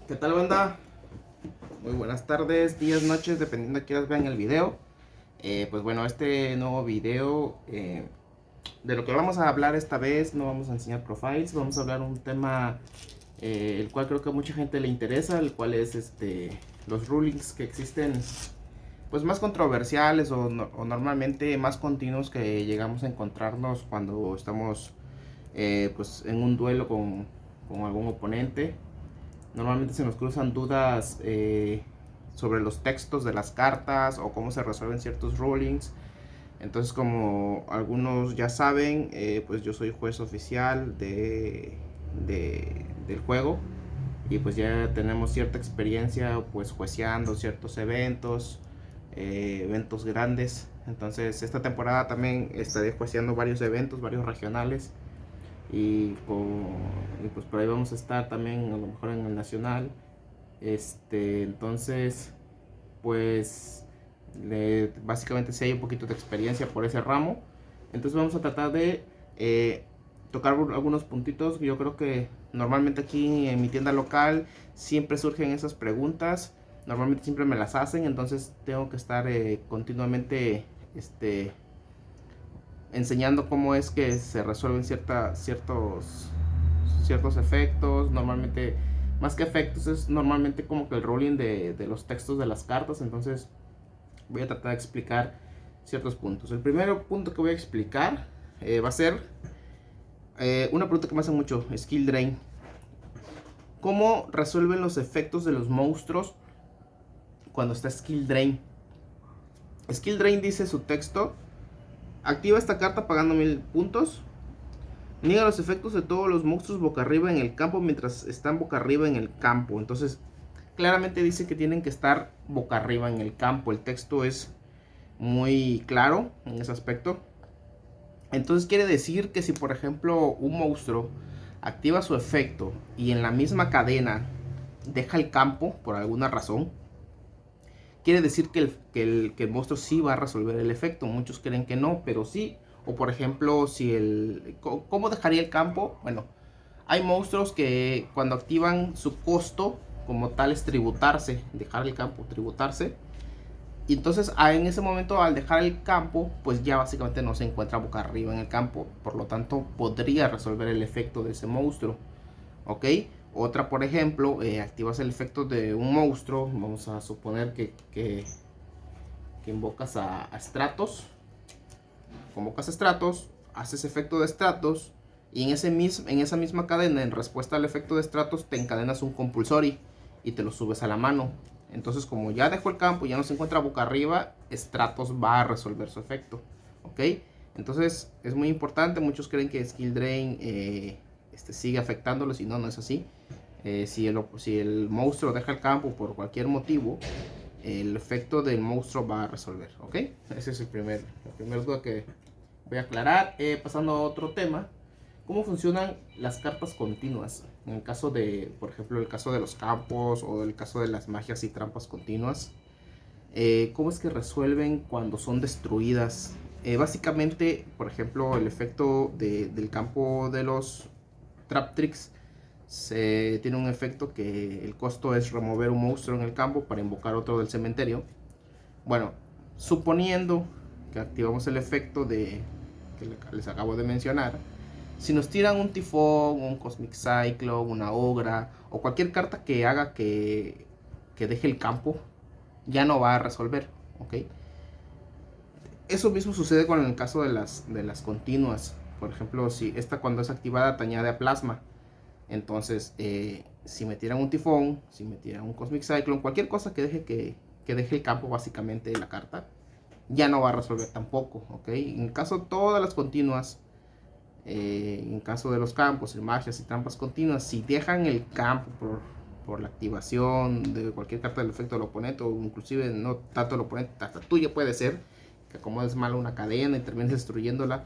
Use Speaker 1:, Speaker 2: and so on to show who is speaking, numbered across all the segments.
Speaker 1: ¿Qué tal, banda? Muy buenas tardes, días, noches, dependiendo de quieras vean el video. Pues bueno, este nuevo video, de lo que vamos a hablar esta vez, no vamos a enseñar profiles, vamos a hablar un tema el cual creo que a mucha gente le interesa, el cual es los rulings que existen, pues más controversiales o normalmente más continuos que llegamos a encontrarnos cuando estamos pues en un duelo con algún oponente. Normalmente se nos cruzan dudas sobre los textos de las cartas o cómo se resuelven ciertos rulings. Entonces, como algunos ya saben, pues yo soy juez oficial del juego. Y pues ya tenemos cierta experiencia pues jueceando ciertos eventos, eventos grandes. Entonces esta temporada también estaré jueceando varios eventos, varios regionales. Y pues por ahí vamos a estar también a lo mejor en el nacional. Entonces pues básicamente si hay un poquito de experiencia por ese ramo. Entonces vamos a tratar de tocar algunos puntitos. Yo creo que normalmente aquí en mi tienda local siempre surgen esas preguntas. Normalmente siempre me las hacen, entonces tengo que estar continuamente enseñando cómo es que se resuelven ciertos efectos. Normalmente, más que efectos, es normalmente como que el rolling de los textos de las cartas. Entonces voy a tratar de explicar ciertos puntos. El primer punto que voy a explicar va a ser una pregunta que me hacen mucho: Skill Drain. ¿Cómo resuelven los efectos de los monstruos cuando está Skill Drain? Skill Drain dice su texto: activa esta carta pagando 1000 puntos. Niega los efectos de todos los monstruos boca arriba en el campo mientras están boca arriba en el campo. Entonces, claramente dice que tienen que estar boca arriba en el campo. El texto es muy claro en ese aspecto. Entonces quiere decir que si por ejemplo un monstruo activa su efecto y en la misma cadena deja el campo por alguna razón, quiere decir que el monstruo sí va a resolver el efecto. Muchos creen que no, pero sí. O por ejemplo, ¿cómo dejaría el campo? Bueno, hay monstruos que cuando activan su costo como tal es tributarse, dejar el campo, tributarse. Y entonces en ese momento, al dejar el campo, pues ya básicamente no se encuentra boca arriba en el campo. Por lo tanto, podría resolver el efecto de ese monstruo. ¿Ok? Otra, por ejemplo, activas el efecto de un monstruo. Vamos a suponer que invocas a Stratos. Convocas a Stratos, haces efecto de Stratos. Y en esa misma cadena, en respuesta al efecto de Stratos, te encadenas un Compulsory y te lo subes a la mano. Entonces, como ya dejó el campo y ya no se encuentra boca arriba, Stratos va a resolver su efecto. ¿Ok? Entonces, es muy importante. Muchos creen que Skill Drain sigue afectándolos y no, no es así. Si el monstruo deja el campo por cualquier motivo, el efecto del monstruo va a resolver. ¿Ok? Ese es la primera duda que voy a aclarar. Pasando a otro tema: ¿cómo funcionan las cartas continuas? En el caso de, por ejemplo, el caso de los campos o el caso de las magias y trampas continuas. ¿Cómo es que resuelven cuando son destruidas? Básicamente, por ejemplo, el efecto del campo de los Trap Tricks tiene un efecto que el costo es remover un monstruo en el campo para invocar otro del cementerio. Bueno, suponiendo que activamos el efecto que les acabo de mencionar, si nos tiran un tifón, un Cosmic Cyclone, una Ogra o cualquier carta que haga que deje el campo, ya no va a resolver. ¿Ok? Eso mismo sucede con el caso de las continuas. Por ejemplo, si esta, cuando es activada, te añade a plasma. Entonces, si me tiran un tifón, si me tiran un Cosmic Cyclone, cualquier cosa que deje el campo básicamente de la carta, ya no va a resolver tampoco. ¿Ok? En el caso de todas las continuas, en caso de los campos, en magias y trampas continuas, si dejan el campo por la activación de cualquier carta del efecto del oponente, o inclusive no tanto el oponente, hasta tuya puede ser, que acomodes mal una cadena y termines destruyéndola,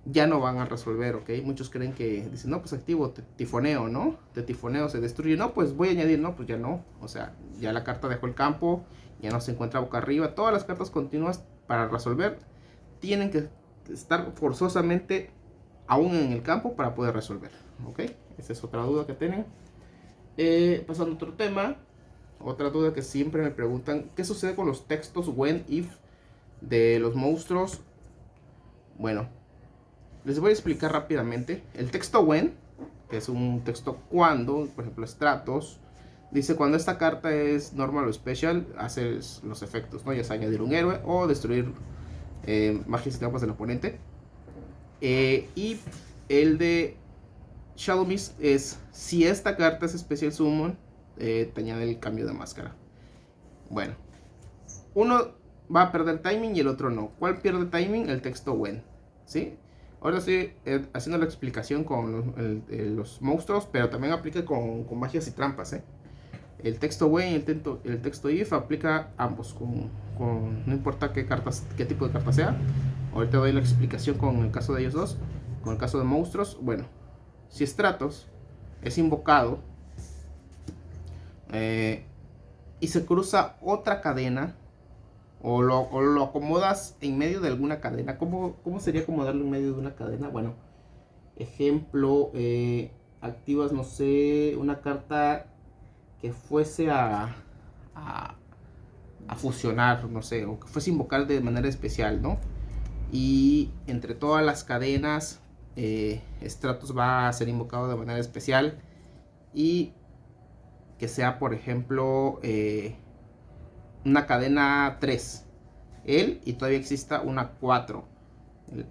Speaker 1: ya no van a resolver. ¿Ok? Muchos creen que dicen, no, pues activo, te tifoneo, ¿no? Te tifoneo, se destruye. No, pues voy a añadir. No, pues ya no. O sea, ya la carta dejó el campo, ya no se encuentra boca arriba. Todas las cartas continuas para resolver tienen que estar forzosamente aún en el campo para poder resolver. ¿Ok? Esa es otra duda que tienen. Pasando a otro tema, otra duda que siempre me preguntan, ¿qué sucede con los textos when, if de los monstruos? Bueno, les voy a explicar rápidamente. El texto when, que es un texto cuando, por ejemplo Stratos, dice cuando esta carta es normal o special, hace los efectos, ¿no? Ya sea añadir un héroe o destruir magias y trampas del oponente. Y el de Shadow Mist es si esta carta es Special Summon, te añade el cambio de máscara. Bueno, uno va a perder timing y el otro no. ¿Cuál pierde timing? El texto when, ¿sí? Ahora estoy haciendo la explicación con los monstruos, pero también aplica con magias y trampas, ¿eh? El texto when y el texto if aplica ambos, no importa qué tipo de carta sea. Ahorita doy la explicación con el caso de ellos dos. Con el caso de monstruos, bueno, si Stratos es invocado y se cruza otra cadena, o lo acomodas en medio de alguna cadena. ¿Cómo sería acomodarlo en medio de una cadena? Bueno, ejemplo, activas, no sé, una carta que fuese a fusionar, no sé, o que fuese a invocar de manera especial, ¿no? Y entre todas las cadenas, Stratos va a ser invocado de manera especial. Y que sea, por ejemplo, una cadena 3, él, y todavía exista una 4.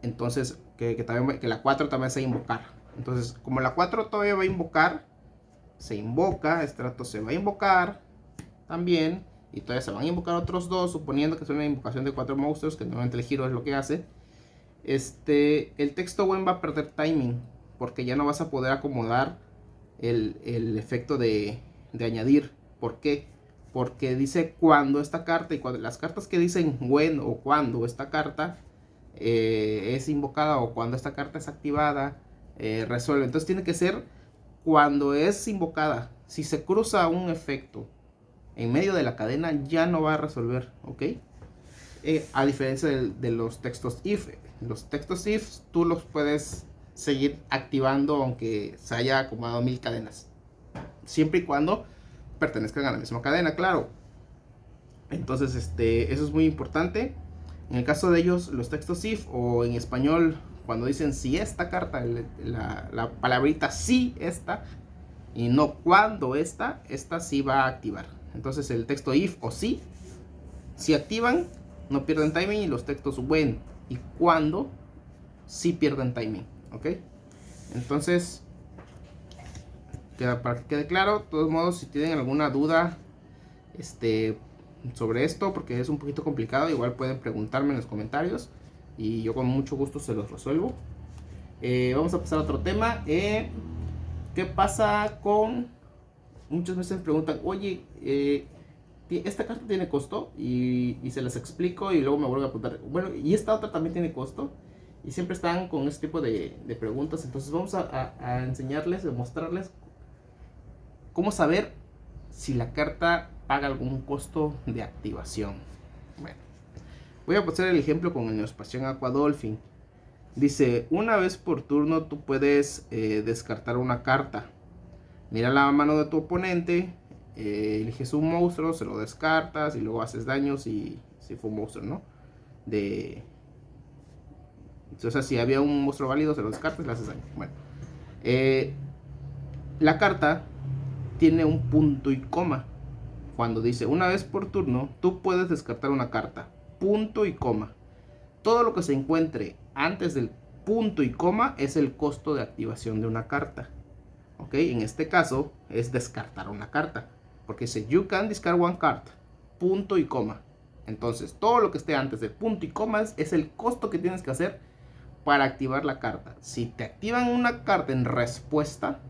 Speaker 1: Entonces, que la 4 también se va a invocar. Entonces, como la 4 todavía va a invocar, se invoca, Stratos se va a invocar también. Y todavía se van a invocar otros dos, suponiendo que es una invocación de 4 monstruos, que normalmente el giro es lo que hace. El texto when va a perder timing, porque ya no vas a poder acomodar el efecto de añadir. ¿Por qué? Porque dice cuando esta carta, y cuando las cartas que dicen when o cuando esta carta es invocada o cuando esta carta es activada, resuelve. Entonces tiene que ser cuando es invocada. Si se cruza un efecto en medio de la cadena, ya no va a resolver, ¿ok? A diferencia de los textos if. Los textos if tú los puedes seguir activando aunque se haya acomodado 1000 cadenas, siempre y cuando pertenezcan a la misma cadena, claro. Entonces eso es muy importante. En el caso de ellos, los textos if, o en español cuando dicen si esta carta, la palabrita si esta y no cuando esta sí va a activar. Entonces el texto if o si activan, no pierden timing, y los textos when y cuando sí pierden timing, ¿ok? Entonces, para que quede claro, de todos modos, si tienen alguna duda sobre esto, porque es un poquito complicado, igual pueden preguntarme en los comentarios y yo con mucho gusto se los resuelvo. Vamos a pasar a otro tema. ¿Qué pasa con... Muchas veces me preguntan, oye, esta carta tiene costo, y se las explico y luego me vuelvo a preguntar, bueno, y esta otra también tiene costo, y siempre están con este tipo de preguntas. Entonces vamos a enseñarles, a mostrarles cómo saber si la carta paga algún costo de activación. Bueno, voy a pasar el ejemplo con el Neospacian Aqua Dolphin. Dice, una vez por turno tú puedes descartar una carta. Mira la mano de tu oponente, eliges un monstruo, se lo descartas y luego haces daño si fue un monstruo, ¿no? O sea, si había un monstruo válido, se lo descartas y le haces daño. Bueno, la carta tiene un punto y coma. Cuando dice una vez por turno, tú puedes descartar una carta. Punto y coma. Todo lo que se encuentre antes del punto y coma es el costo de activación de una carta. ¿Ok? En este caso es descartar una carta, porque dice you can discard one card, punto y coma. Entonces todo lo que esté antes del punto y coma es el costo que tienes que hacer para activar la carta. Si te activan una carta en respuesta,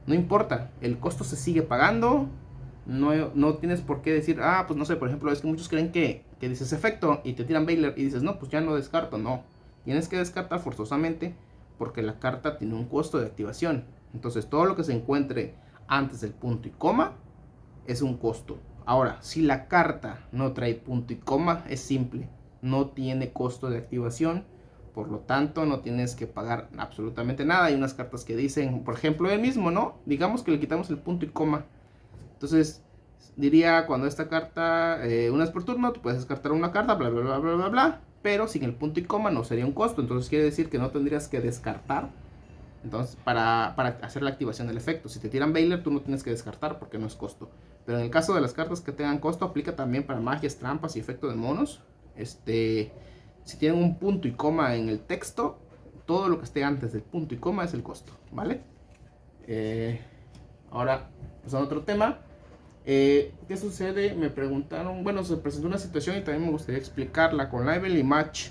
Speaker 1: no importa, el costo se sigue pagando. No tienes por qué decir, pues no sé, por ejemplo, es que muchos creen que dices efecto y te tiran Bailer y dices, no, pues ya no descarto. No, tienes que descartar forzosamente porque la carta tiene un costo de activación. Entonces todo lo que se encuentre antes del punto y coma es un costo. Ahora, si la carta no trae punto y coma, es simple, no tiene costo de activación, Por lo tanto, no tienes que pagar absolutamente nada. Hay unas cartas que dicen, por ejemplo, el mismo, ¿no? Digamos que le quitamos el punto y coma. Entonces, diría cuando esta carta, una es por turno, tú puedes descartar una carta, bla, bla, bla, bla, bla, bla. Pero sin el punto y coma no sería un costo. Entonces quiere decir que no tendrías que descartar. Entonces, para hacer la activación del efecto. Si te tiran Bailer, tú no tienes que descartar porque no es costo. Pero en el caso de las cartas que tengan costo, aplica también para magias, trampas y efecto de monos. Si tienen un punto y coma en el texto, todo lo que esté antes del punto y coma es el costo, ¿vale? Ahora, pasando a otro tema. ¿Qué sucede? Me preguntaron, bueno, se presentó una situación y también me gustaría explicarla con la Evenly Match.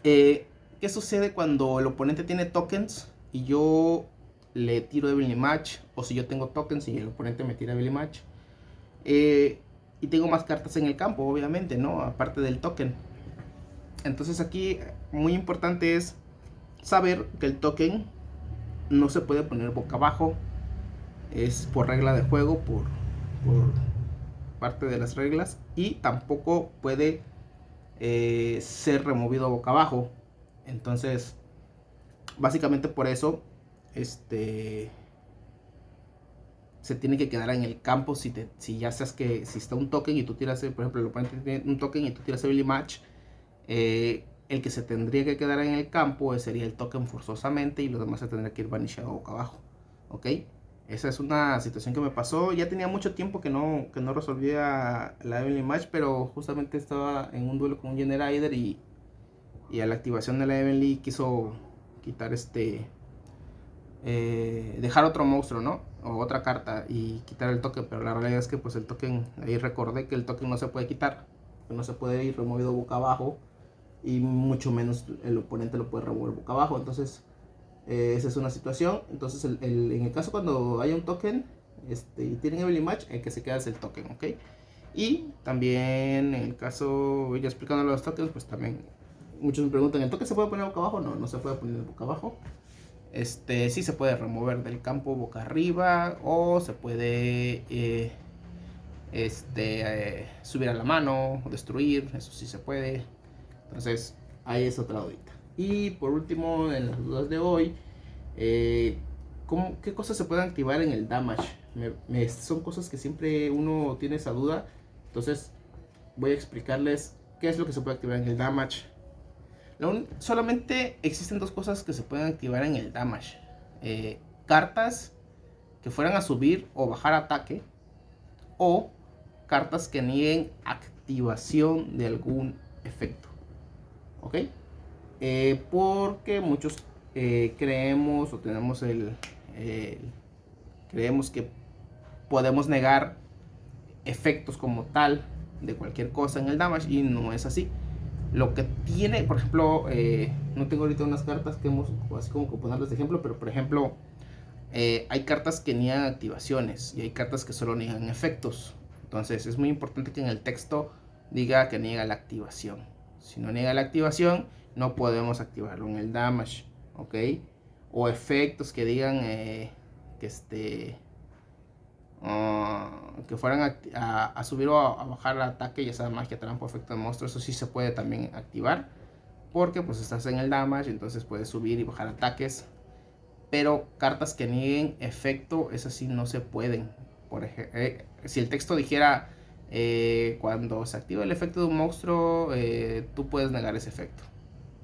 Speaker 1: ¿Qué sucede cuando el oponente tiene tokens y yo le tiro Evenly Match? O si yo tengo tokens y el oponente me tira Evenly Match. Y tengo más cartas en el campo, obviamente, ¿no? Aparte del token. Entonces aquí muy importante es saber que el token no se puede poner boca abajo. Es por regla de juego, por parte de las reglas. Y tampoco puede ser removido boca abajo. Entonces, básicamente por eso se tiene que quedar en el campo. Si ya sabes que si está un token y tú tiras, por ejemplo, el oponente tiene un token y tú tiras Evenly Match, el que se tendría que quedar en el campo sería el token forzosamente y los demás se tendría que ir vanishado boca abajo. ¿Ok? Esa es una situación que me pasó. Ya tenía mucho tiempo que no resolvía la Evenly Match, pero justamente estaba en un duelo con un Generider y a la activación de la Evenly quiso quitar dejar otro monstruo, ¿no? O otra carta y quitar el token, pero la realidad es que pues el token, ahí recordé que el token no se puede quitar, que no se puede ir removido boca abajo y mucho menos el oponente lo puede remover boca abajo. Entonces esa es una situación. Entonces en el caso cuando haya un token y tienen Evenly Match, el que se queda es el token, ¿ok? Y también en el caso, ya explicando los tokens, pues también muchos me preguntan, ¿el token se puede poner boca abajo? No, no se puede poner boca abajo. Sí se puede remover del campo boca arriba o se puede subir a la mano, destruir, eso sí se puede. Entonces ahí es otra dudita. Y por último, en las dudas de hoy, ¿qué cosas se pueden activar en el damage? Son cosas que siempre uno tiene esa duda. Entonces voy a explicarles qué es lo que se puede activar en el damage. Solamente existen dos cosas que se pueden activar en el damage. Cartas que fueran a subir o bajar ataque, o cartas que nieguen activación de algún efecto. ¿Ok? Porque muchos creemos o tenemos creemos que podemos negar efectos como tal de cualquier cosa en el damage, y no es así. Lo que tiene, por ejemplo, no tengo ahorita unas cartas que hemos así como que ponerles de ejemplo, pero por ejemplo hay cartas que niegan activaciones y hay cartas que solo niegan efectos. Entonces es muy importante que en el texto diga que niega la activación. Si no niega la activación, no podemos activarlo en el damage, ¿ok? O efectos que digan que fueran a subir o a bajar el ataque, ya sea magia, trampa, efecto de monstruo. Eso sí se puede también activar, porque pues estás en el damage, entonces puedes subir y bajar ataques. Pero cartas que nieguen efecto, esas sí no se pueden. Por ejemplo, si el texto dijera cuando se activa el efecto de un monstruo, tú puedes negar ese efecto,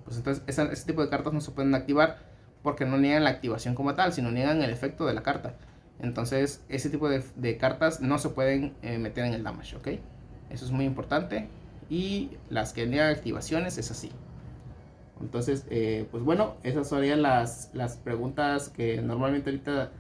Speaker 1: pues entonces ese tipo de cartas no se pueden activar, porque no niegan la activación como tal, sino niegan el efecto de la carta. Entonces ese tipo de cartas no se pueden meter en el damage, ¿ok? Eso es muy importante. Y las que niegan activaciones es así. Entonces, pues bueno, esas serían las preguntas que normalmente ahorita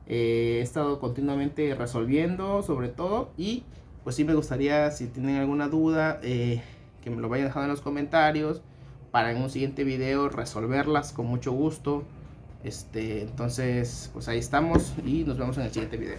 Speaker 1: he estado continuamente resolviendo sobre todo. Y pues sí me gustaría, si tienen alguna duda, que me lo vayan dejando en los comentarios para en un siguiente video resolverlas con mucho gusto. Entonces pues ahí estamos y nos vemos en el siguiente video.